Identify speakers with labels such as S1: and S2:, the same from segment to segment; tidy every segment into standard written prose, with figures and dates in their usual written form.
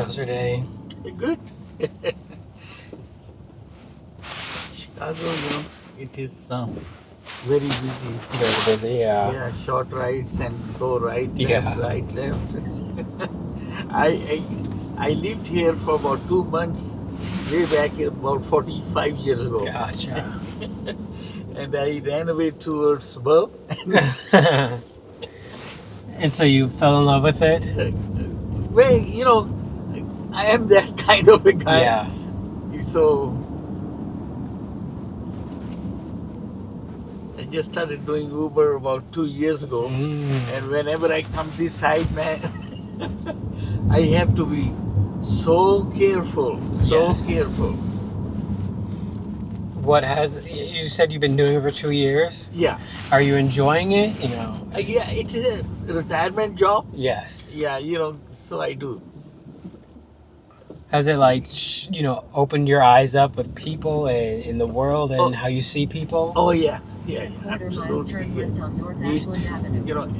S1: How's your day?
S2: Good. Chicago, it is very busy.
S1: Very busy, yeah.
S2: Yeah, short rides and go right,
S1: Yeah.
S2: left, right, left. I I lived here for about 2 months, way back about 45 years ago,
S1: Gotcha.
S2: and I ran away towards Burb.
S1: And so you fell in love with it?
S2: Well, I am that kind of a guy.
S1: Yeah.
S2: So I just started doing Uber about 2 years ago, and whenever I come this side, man, I have to be so careful,
S1: Yes.
S2: careful.
S1: You said you've been doing it for 2 years?
S2: Yeah,
S1: Are you enjoying it?
S2: yeah, it is a retirement job.
S1: Yes.
S2: Yeah, so I do.
S1: Has it opened your eyes up with people and in the world and how you see people?
S2: Oh yeah, absolutely. Meet,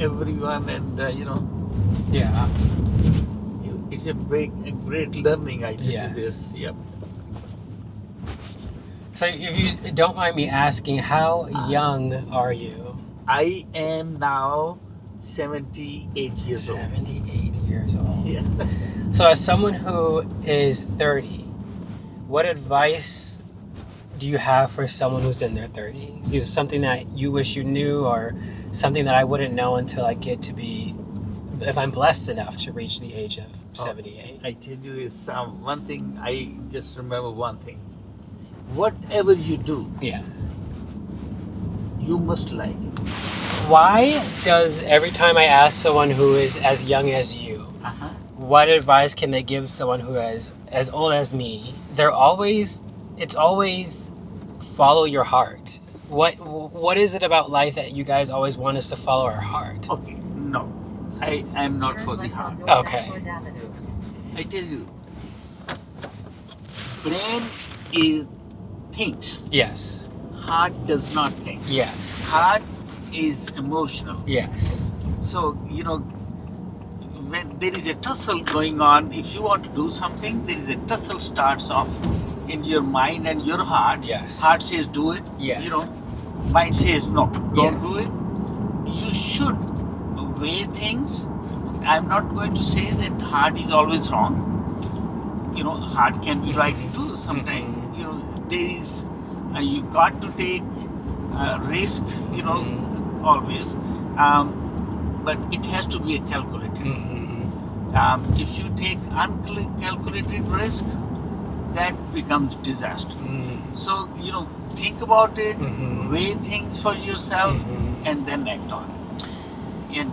S2: everyone, and
S1: Yeah.
S2: it's a great learning. I tell you
S1: Yes.
S2: this. Yep.
S1: So if you don't mind me asking, how young are you?
S2: I am now 78 years old.
S1: 78 years old.
S2: Yeah.
S1: So as someone who is 30, what advice do you have for someone who's in their 30s? Something that you wish you knew, or something that I wouldn't know until I get to be, if I'm blessed enough to reach the age of 78?
S2: I tell you this, one thing, I just remember one thing. Whatever you do,
S1: Yes.
S2: you must like it.
S1: Why does every time I ask someone who is as young as you, what advice can they give someone who is as old as me? It's always follow your heart. What is it about life that you guys always want us to follow our heart?
S2: Okay, no, I am not for the heart.
S1: Okay.
S2: I tell you, brain is thinks.
S1: Yes.
S2: Heart does not think.
S1: Yes.
S2: Heart is emotional.
S1: Yes.
S2: So, when there is a tussle going on, if you want to do something, there is a tussle starts off in your mind and your heart.
S1: Yes.
S2: Heart says do it.
S1: Yes.
S2: Mind says no, don't
S1: Yes.
S2: do it. You should weigh things. I'm not going to say that heart is always wrong. Heart can be right too sometimes. There is, you got to take risk, always. But it has to be a calculated. If you take uncalculated risk, that becomes disaster. So, think about it, weigh things for yourself, and then act on it. And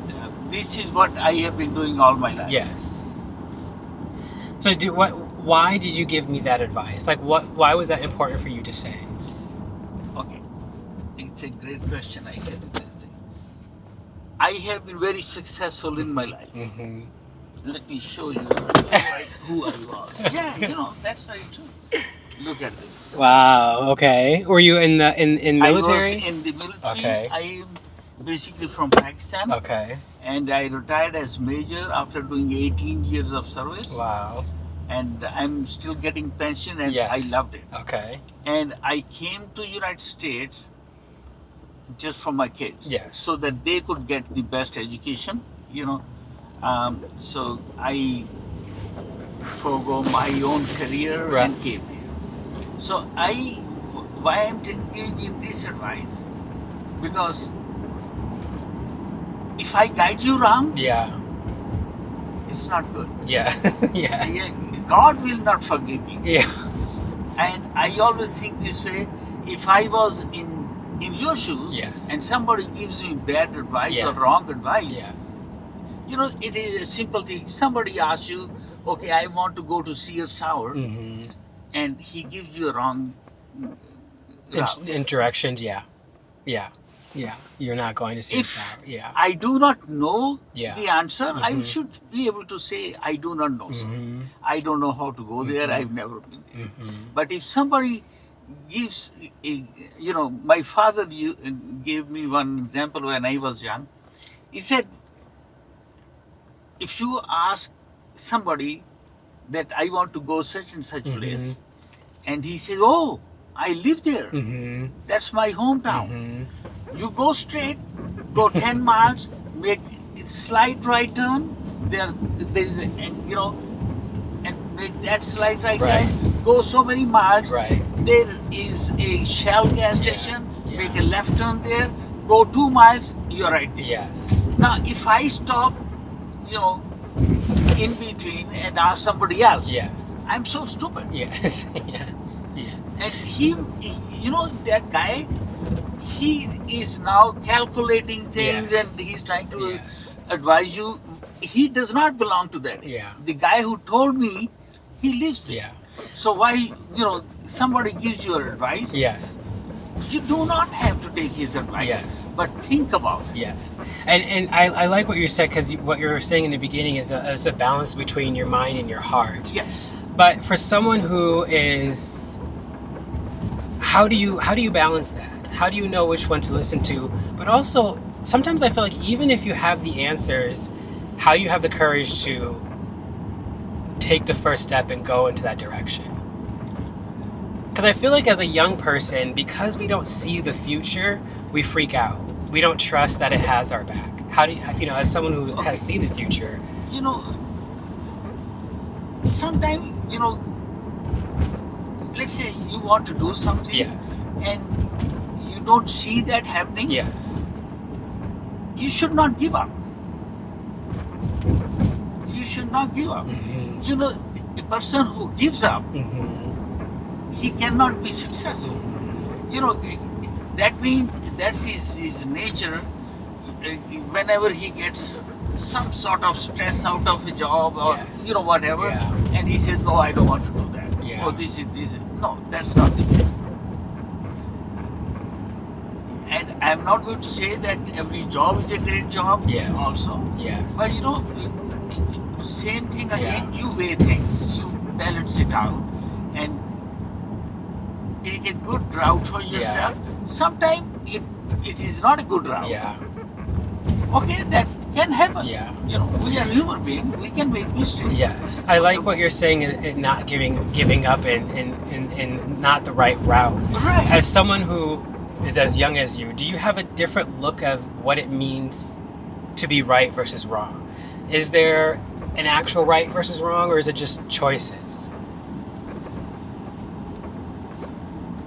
S2: this is what I have been doing all my life.
S1: Yes. So why did you give me that advice? Why was that important for you to say?
S2: Okay. It's a great question. I get this thing. I have been very successful in my life. Let me show you who I was. Yeah, that's very true. Look at this.
S1: Wow. Okay. Were you in military?
S2: I was in the military.
S1: Okay.
S2: I am basically from Pakistan.
S1: Okay.
S2: And I retired as major after doing 18 years of service.
S1: Wow.
S2: And I'm still getting pension, and
S1: Yes.
S2: I loved it.
S1: Okay.
S2: And I came to United States just for my kids.
S1: Yes.
S2: So that they could get the best education, so I forego my own career and came here. So why I'm giving you this advice? Because if I guide you wrong, it's not good.
S1: Yeah. Yeah.
S2: God will not forgive me.
S1: Yeah.
S2: And I always think this way: if I was in your shoes, and somebody gives me bad advice or wrong advice, it is a simple thing. Somebody asks you, okay, I want to go to Sears Tower, and he gives you a wrong
S1: in directions. Yeah. You're not going to see
S2: If
S1: Tower. Yeah.
S2: I do not know
S1: Yeah.
S2: the answer, I should be able to say I do not know. I don't know how to go there. I've never been there. But if somebody gives, my father gave me one example when I was young. He said, if you ask somebody that I want to go such and such place. And he says, oh, I live there. That's my hometown. You go straight, go 10 miles, make a slight right turn. There is a, you know, and make that slight right turn. Go so many miles. There is a Shell gas station. Make a left turn there. Go 2 miles. You're right there.
S1: Yes.
S2: Now, if I stop, you know, in between and ask somebody else,
S1: yes,
S2: I'm so stupid.
S1: Yes. Yes. Yes.
S2: And he, you know, that guy, he is now calculating things and he's trying to advise you. He does not belong to that. The guy who told me, he lives there. So why, you know, somebody gives you advice. You do not have to take his advice, but think about it.
S1: And I like what you said, because what you're saying in the beginning is a balance between your mind and your heart. But for someone who is, how do you balance that? How do you know which one to listen to? But also, sometimes I feel like even if you have the answers, how do you have the courage to take the first step and go into that direction? Because I feel like as a young person, because we don't see the future, we freak out. We don't trust that it has our back. How do you know, as someone who has seen the future?
S2: You know, sometimes, you know, let's say you want to do something and you don't see that happening. You should not give up. You should not give up. You know, a person who gives up, he cannot be successful. You know, that means that's his nature. Whenever he gets some sort of stress out of a job or you know, whatever, and he says, no, I don't want to do that. Oh, this is no, that's not the case. And I'm not going to say that every job is a great job also. But you know, same thing again, you weigh things, you balance it out and take a good route for yourself. Sometimes it is not a good route. Okay, that can happen. You know, we are human beings, we can make mistakes.
S1: I like what you're saying, in not giving up in not the right route. As someone who is as young as you, do you have a different look of what it means to be right versus wrong? Is there an actual right versus wrong, or is it just choices?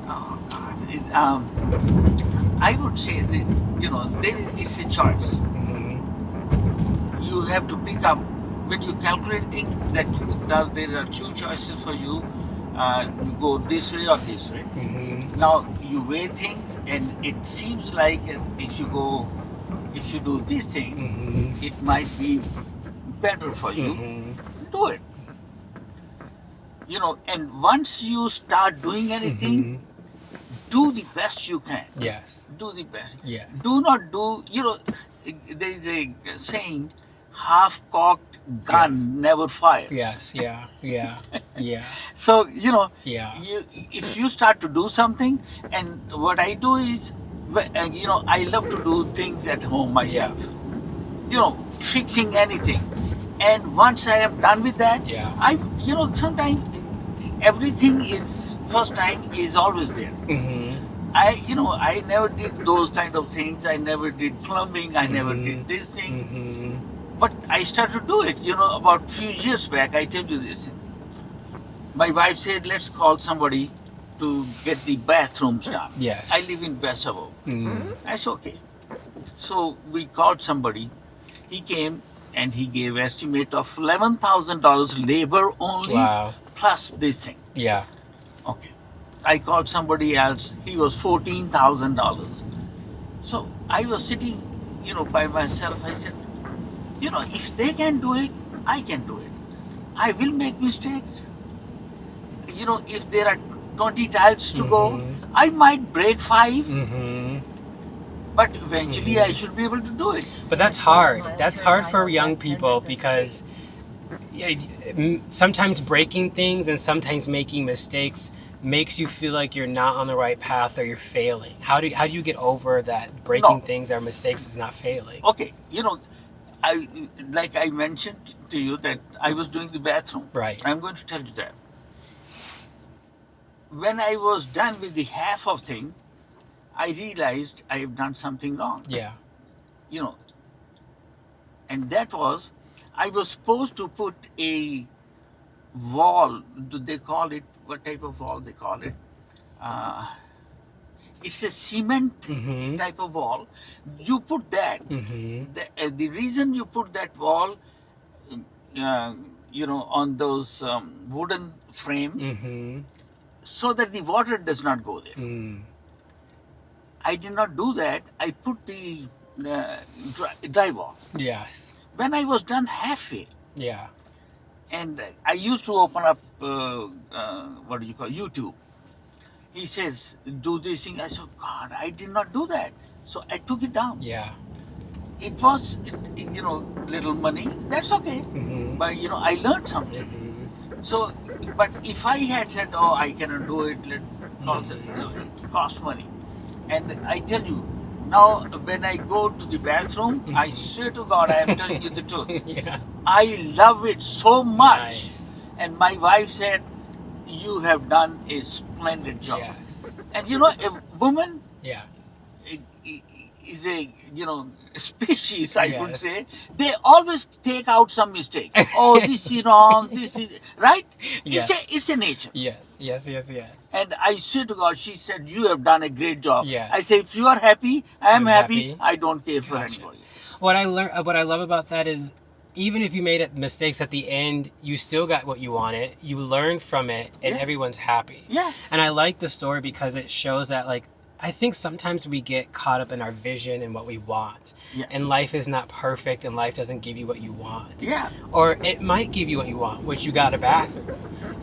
S2: Oh God, I would say that, you know, it's a choice. You have to pick up, when you calculate things, that there are two choices for you. You go this way or this way. Now you weigh things, and it seems like if you do this thing, it might be better for you. Do it. You know, and once you start doing anything, do the best you can. Do the best. Do not do, you know, there is a saying, half-cocked gun never fires. So, you know, if you start to do something, and what I do is, you know, I love to do things at home myself. You know, fixing anything. And once I am done with that, you know, sometimes everything is, first time is always there. You know, I never did those kind of things. I never did plumbing. I never did this thing. But I started to do it, you know, about a few years back. I tell you this. My wife said, let's call somebody to get the bathrooms done. I live in Besavo. I said, okay. So we called somebody. He came and he gave estimate of $11,000 labor only, plus this thing. Okay. I called somebody else. He was $14,000. So I was sitting, you know, by myself. I said, you know, if they can do it, I can do it. I will make mistakes. You know, if there are 20 tiles to go, I might break 5. But eventually I should be able to do it.
S1: But that's hard. That's hard for young people, because sometimes breaking things and sometimes making mistakes makes you feel like you're not on the right path or you're failing. How do you get over that breaking things or mistakes is not failing?
S2: Okay, you know, like I mentioned to you that I was doing the bathroom.
S1: Right.
S2: I'm going to tell you that. When I was done with the half of thing, I realized I have done something wrong.
S1: Yeah.
S2: You know, and that was, I was supposed to put a wall. Do they call it, what type of wall they call it? It's a cement
S1: Mm-hmm.
S2: type of wall. You put that.
S1: Mm-hmm.
S2: The reason you put that wall, on those wooden frame,
S1: Mm-hmm.
S2: so that the water does not go there.
S1: Mm.
S2: I did not do that. I put the drywall.
S1: Yes.
S2: When I was done halfway,
S1: Yeah.
S2: and I used to open up what do you call YouTube. He says, "Do this thing." I said, "God, I did not do that." So I took it down.
S1: Yeah.
S2: It was, little money. That's okay,
S1: Mm-hmm.
S2: but I learned something.
S1: Mm-hmm.
S2: So, but if I had said, "Oh, I cannot do it," it costs money. And I tell you, now when I go to the bathroom, I swear to God, I am telling you the truth.
S1: Yeah.
S2: I love it so much.
S1: Nice.
S2: And my wife said, "You have done a splendid job."
S1: Yes.
S2: And a woman
S1: Yeah.
S2: is a species, I would
S1: Yes.
S2: say. They always take out some mistake. Oh, this is wrong. This is right.
S1: Yes.
S2: It's a nature.
S1: Yes. Yes. Yes. Yes.
S2: And I swear to God, she said, "You have done a great job."
S1: Yes.
S2: I say, "If you are happy, I am
S1: I'm
S2: happy.
S1: happy.
S2: I don't care for
S1: Gotcha.
S2: anybody."
S1: What I love about that is, even if you made mistakes at the end, you still got what you wanted. You learned from it, and
S2: Yeah.
S1: everyone's happy.
S2: Yeah.
S1: And I like the story because it shows that, like, I think sometimes we get caught up in our vision and what we want.
S2: Yeah.
S1: And life is not perfect, and life doesn't give you what you want.
S2: Yeah.
S1: Or it might give you what you want, which you got a bathroom.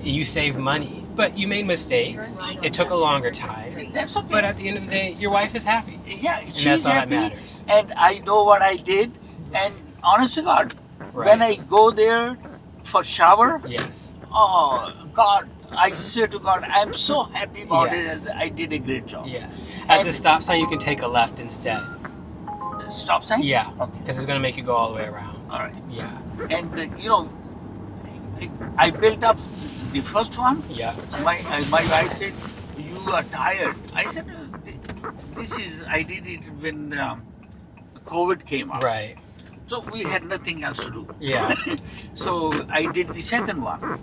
S1: You saved money, but you made mistakes. It took a longer time.
S2: That's okay.
S1: But at the end of the day, your wife is happy.
S2: Yeah,
S1: And
S2: she's
S1: that's all that
S2: happy,
S1: matters.
S2: and I know what I did. And honest to God,
S1: Right.
S2: when I go there for shower,
S1: Yes.
S2: oh God, I swear to God, I'm so happy about
S1: Yes.
S2: it. I did a great job.
S1: Yes. At
S2: And-
S1: the stop sign, you can take a left instead.
S2: Stop sign?
S1: Yeah.
S2: Okay.
S1: Because it's going to make you go all the way around.
S2: All right.
S1: Yeah.
S2: And I built up the first one.
S1: Yeah.
S2: My wife said, "You are tired." I said, "This is, I did it when COVID came up.
S1: Right.
S2: So we had nothing else to do."
S1: Yeah.
S2: So I did the second one.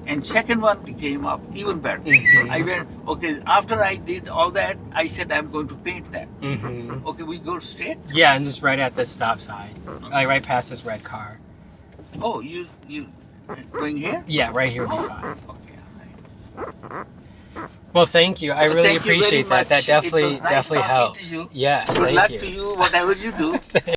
S2: And second one came up even better.
S1: Mhm.
S2: I went, okay, after I did all that, I said, "I'm going to paint that."
S1: Mm-hmm.
S2: Okay, we go straight.
S1: Yeah, and just right at the stop sign. Like right past this red car.
S2: Oh, you going here?
S1: Yeah, right here would be fine.
S2: Okay, all right.
S1: Well, thank you. I
S2: Well,
S1: really
S2: thank you very
S1: appreciate that. That
S2: much. It
S1: definitely
S2: was nice talking to
S1: helps.
S2: you.
S1: Yes,
S2: Good
S1: thank
S2: luck
S1: you.
S2: to you, whatever you do.